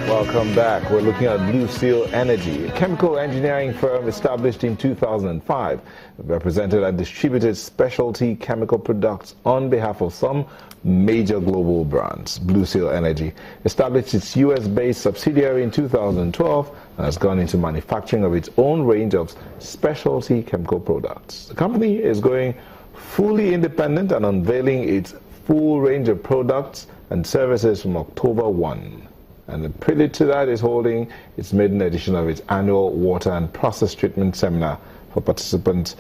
Welcome back. We're looking at Blue Seal Energy, a chemical engineering firm established in 2005, represented and distributed specialty chemical products on behalf of some major global brands. Blue Seal Energy established its US-based subsidiary in 2012 and has gone into manufacturing of its own range of specialty chemical products. The company is going fully independent and unveiling its full range of products and services from October 1. And the prelude to that is holding its maiden edition of its annual water and process treatment seminar for participants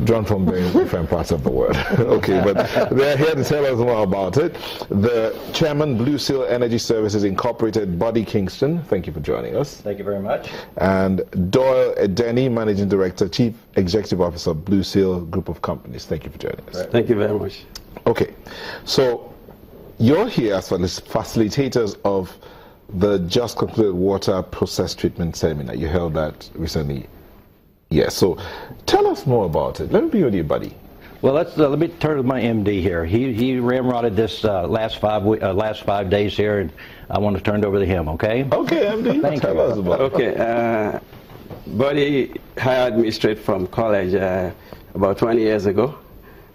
drawn from different parts of the world. Okay, but they're here to tell us more about it. The chairman, Blue Seal Energy Services Incorporated, Buddy Kingston. Thank you for joining us. Thank you very much. And Doyle Edeni, Managing Director, Chief Executive Officer, Blue Seal Group of Companies. Thank you for joining us. Right. Thank you very much. Okay, so you're here as facilitators of the just concluded water process treatment seminar. You held that recently. Yes, so tell us more about it. Let me be with you, Buddy. Well, let me turn to my MD here. He ramrodded this last 5 days here, and I want to turn it over to him, okay? Okay, MD, tell us about it. Okay, Buddy hired me straight from college about 20 years ago.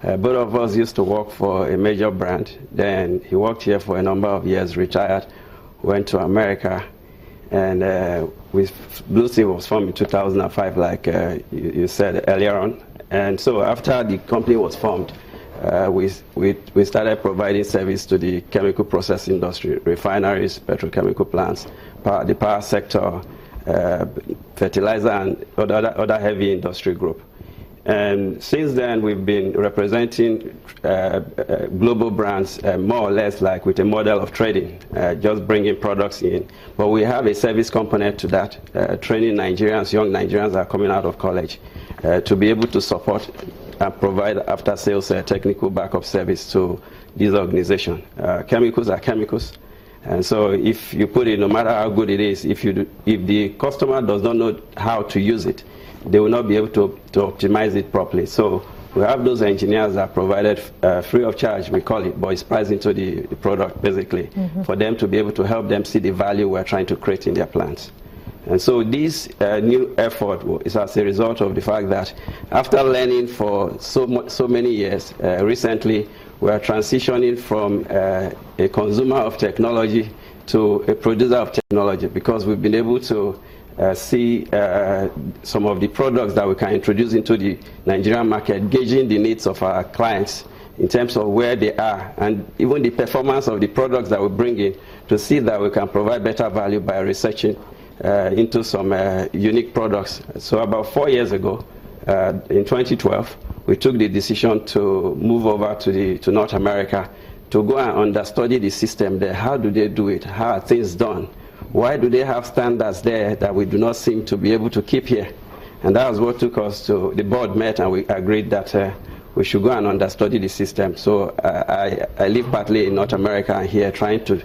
Both of us used to work for a major brand. Then he worked here for a number of years, retired, went to America, and Blue Seal was formed in 2005, like you said earlier on. And so after the company was formed, we started providing service to the chemical process industry, refineries, petrochemical plants, the power sector, fertilizer, and other heavy industry group. And since then, we've been representing global brands more or less like with a model of trading, just bringing products in. But we have a service component to that, training Nigerians, young Nigerians that are coming out of college, to be able to support and provide after-sales technical backup service to these organizations. Chemicals are chemicals. And so if you put it, no matter how good it is, if the customer does not know how to use it, they will not be able to optimize it properly. So we have those engineers that are provided free of charge, we call it, but it's priced into the product basically, for them to be able to help them see the value we're trying to create in their plants. And so this new effort is as a result of the fact that after learning for so many years, recently we are transitioning from a consumer of technology to a producer of technology, because we've been able to see some of the products that we can introduce into the Nigerian market, gauging the needs of our clients in terms of where they are, and even the performance of the products that we bring in, to see that we can provide better value by researching into some unique products. So about 4 years ago, in 2012, we took the decision to move over to North America to go and understudy the system there. How do they do it? How are things done? Why do they have standards there that we do not seem to be able to keep here? And that was what took us to, the board met and we agreed that we should go and understudy the system. So I live partly in North America and here trying to,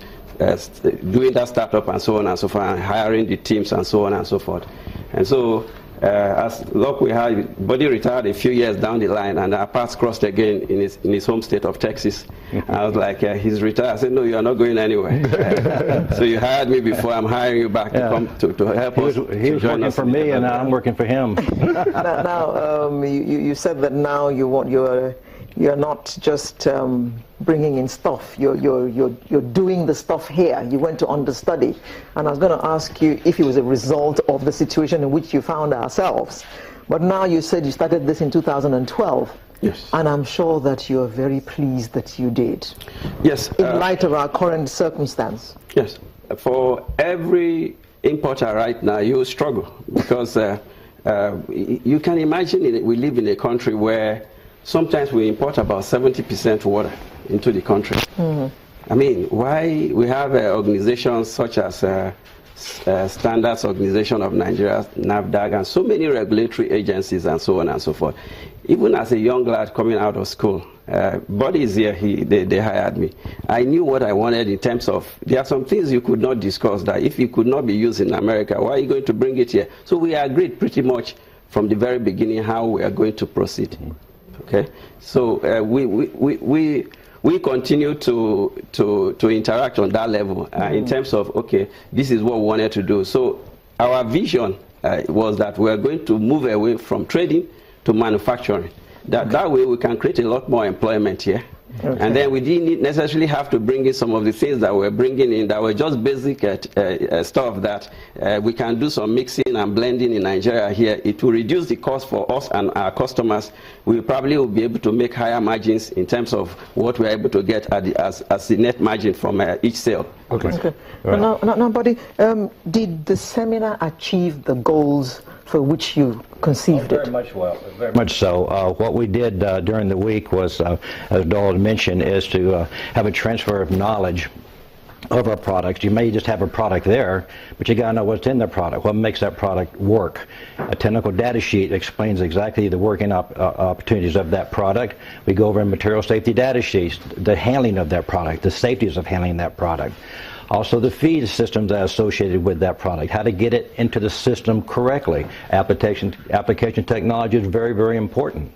doing that startup and so on and so forth, and hiring the teams and so on and so forth. And so as luck we had, Buddy retired a few years down the line, and our paths crossed again in his home state of Texas. I was like, he's retired. I said, no, you are not going anywhere. So you hired me before, I'm hiring you back to come to help us. He was working for me, and now I'm working for him. You said that now you're not just bringing in stuff. You're doing the stuff here. You went to understudy, and I was going to ask you if it was a result of the situation in which you found ourselves. But now you said you started this in 2012. Yes. And I'm sure that you're very pleased that you did. Yes. In light of our current circumstance. Yes. For every importer right now, you struggle because you can imagine we live in a country where sometimes we import about 70% water into the country. I mean, why we have organizations such as Standards Organization of Nigeria, NAFDAC, and so many regulatory agencies and so on and so forth. Even as a young lad coming out of school, Buddy is here, they hired me. I knew what I wanted in terms of, there are some things you could not discuss that if it could not be used in America, why are you going to bring it here? So we agreed pretty much from the very beginning how we are going to proceed. Okay, so we we continue to interact on that level in terms of, okay, this is what we wanted to do. So our vision was that we are going to move away from trading to manufacturing. That way we can create a lot more employment here. Okay. And then we didn't necessarily have to bring in some of the things that we're bringing in that were just basic stuff that we can do some mixing and blending in Nigeria here. It will reduce the cost for us and our customers. We probably will be able to make higher margins in terms of what we're able to get at as the net margin from each sale. Okay. Right. Now, buddy, did the seminar achieve the goals for which you conceived it? Very much so. What we did during the week was, as Doyle mentioned, is to have a transfer of knowledge of our products. You may just have a product there, but you got to know what's in the product, what makes that product work. A technical data sheet explains exactly the working opportunities of that product. We go over material safety data sheets, the handling of that product, the safeties of handling that product. Also the feed systems that are associated with that product, how to get it into the system correctly. Application technology is very, very important.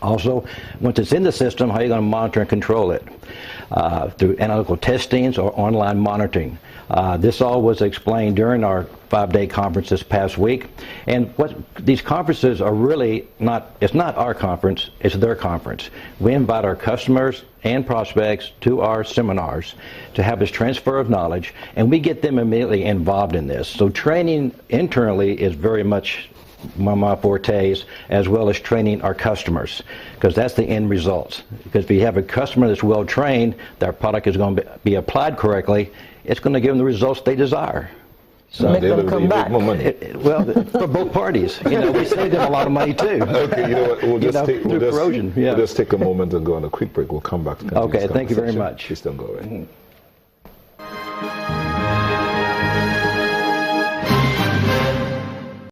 Also, once it's in the system, how are you going to monitor and control it? Through analytical testings or online monitoring. This all was explained during our 5-day conference this past week. And what these conferences are really not, it's not our conference, it's their conference. We invite our customers and prospects to our seminars to have this transfer of knowledge, and we get them immediately involved in this. So training internally is very much my fortes, as well as training our customers, because that's the end results. Because if you have a customer that's well trained, their product is going to be applied correctly, it's going to give them the results they desire. So make them come back. More money. Well, for both parties, we save them a lot of money too. Okay, you know what? We'll just take a moment and go on a quick break. We'll come back to continue this conversation. Thank you very much. Please don't go away.